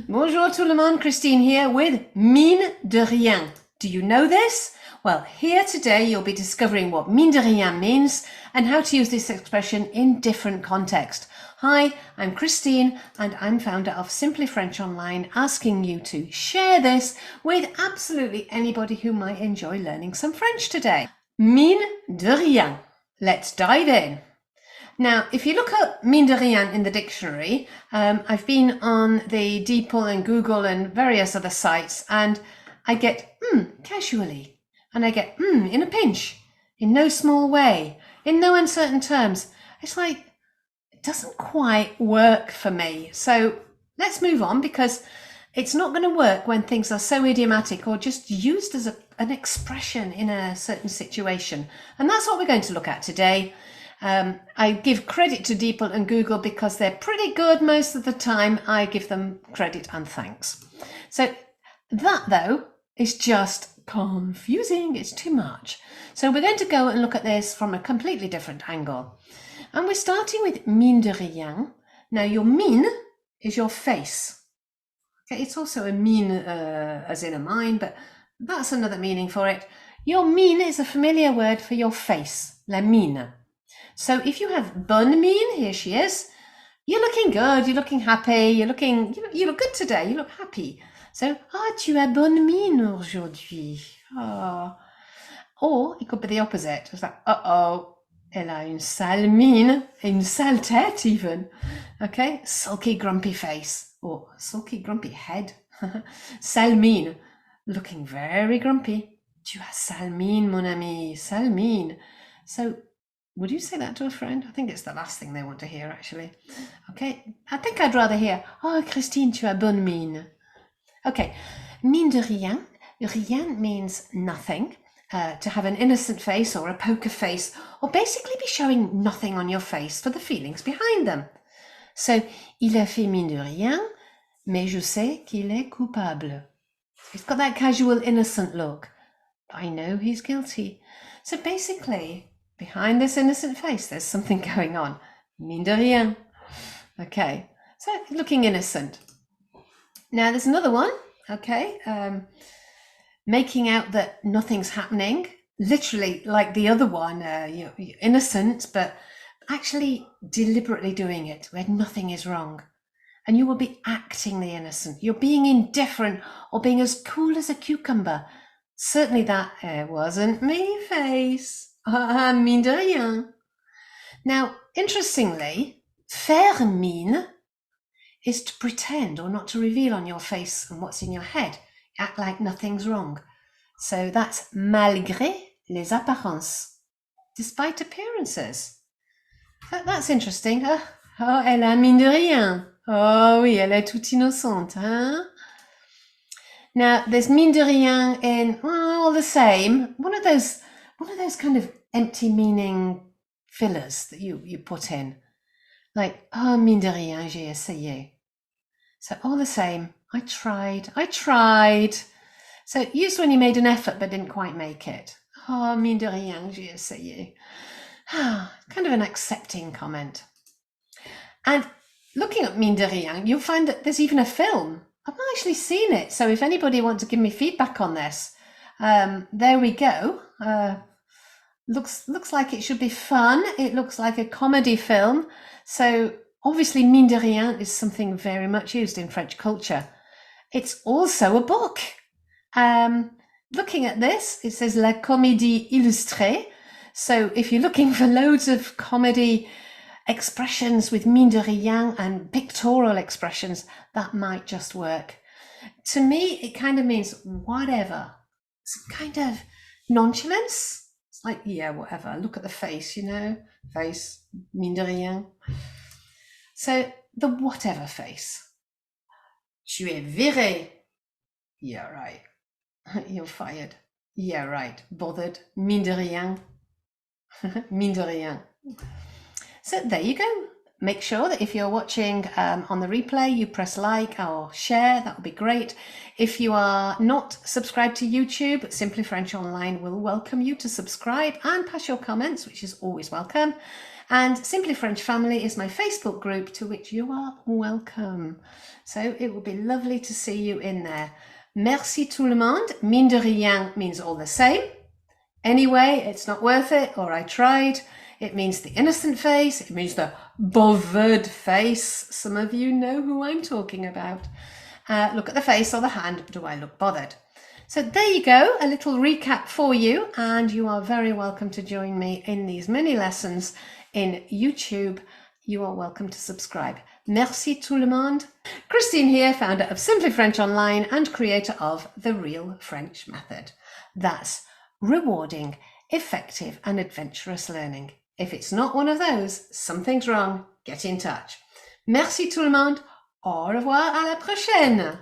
Bonjour tout le monde, Christine here with MINE de RIEN. Do you know this? Well, here today you'll be discovering what MINE de RIEN means and how to use this expression in different contexts. Hi, I'm Christine and I'm founder of Simply French Online, asking you to share this with absolutely anybody who might enjoy learning some French today. MINE de RIEN. Let's dive in. Now, if you look up mine de rien in the dictionary, I've been on the DeepL and Google and various other sites, and I get casually, and I get in a pinch, in no small way, in no uncertain terms. It's like, it doesn't quite work for me. So let's move on, because it's not going to work when things are so idiomatic or just used as an expression in a certain situation. And that's what we're going to look at today. I give credit to DeepL and Google because they're pretty good most of the time. I give them credit and thanks. So that, though, is just confusing. It's too much. So we're going to go and look at this from a completely different angle. And we're starting with mine de rien. Now, your mine is your face. Okay, it's also a mine as in a mine, but that's another meaning for it. Your mine is a familiar word for your face, la mine. So if you have bonne mine, here she is, you're looking good, you're looking happy, you look good today, you look happy. So, tu as bonne mine aujourd'hui. Oh. Or it could be the opposite. It's like, elle a une sale mine, une sale tête even. Okay, sulky, grumpy face, or sulky, grumpy head. Sale mine, looking very grumpy. Tu as sale mine, mon ami, sale mine. So, would you say that to a friend? I think it's the last thing they want to hear, actually. Okay, I think I'd rather hear, Christine, tu as bonne mine. Okay, mine de rien. Rien means nothing. To have an innocent face or a poker face, or basically be showing nothing on your face for the feelings behind them. So, il a fait mine de rien, mais je sais qu'il est coupable. He's got that casual, innocent look. I know he's guilty. So basically, behind this innocent face, there's something going on. Mine de rien. Okay, so looking innocent. Now there's another one, okay, making out that nothing's happening, literally like the other one, you're innocent, but actually deliberately doing it where nothing is wrong. And you will be acting the innocent. You're being indifferent or being as cool as a cucumber. Certainly that wasn't me face. Mine de rien. Now, interestingly, faire mine is to pretend or not to reveal on your face and what's in your head. Act like nothing's wrong. So that's malgré les apparences, despite appearances. That's interesting. Elle a mine de rien. Oh oui, elle est toute innocente. Hein? Now, there's mine de rien in all the same. One of those kind of empty meaning fillers that you put in. Like, mine de rien, j'ai essayé. So all the same, I tried. So used when you made an effort but didn't quite make it. Mine de rien, j'ai essayé. Kind of an accepting comment. And looking at mine de rien, you'll find that there's even a film. I've not actually seen it, so if anybody wants to give me feedback on this, there we go. Looks like it should be fun. It looks like a comedy film. So obviously mine de rien is something very much used in French culture. It's also a book. Looking at this, it says La Comédie Illustrée. So if you're looking for loads of comedy expressions with mine de rien and pictorial expressions, that might just work. To me, it kind of means whatever. Some kind of nonchalance. It's like, yeah, whatever. Look at the face, face, mine de rien. So the whatever face. Tu es viré. Yeah, right. You're fired. Yeah, right. Bothered. Mine de rien. Mine de rien. So there you go. Make sure that if you're watching on the replay, you press like or share. That would be great. If you are not subscribed to YouTube, Simply French Online will welcome you to subscribe and pass your comments, which is always welcome. And Simply French Family is my Facebook group to which you are welcome. So it will be lovely to see you in there. Merci tout le monde. Mine de rien means all the same. Anyway, it's not worth it, or I tried. It means the innocent face. It means the bothered face. Some of you know who I'm talking about. Look at the face or the hand. Do I look bothered? So there you go, a little recap for you, and you are very welcome to join me in these mini lessons in YouTube. You are welcome to subscribe. Merci tout le monde. Christine here, founder of Simply French Online and creator of The Real French Method. That's rewarding, effective and adventurous learning. If it's not one of those, something's wrong. Get in touch. Merci tout le monde. Au revoir, à la prochaine.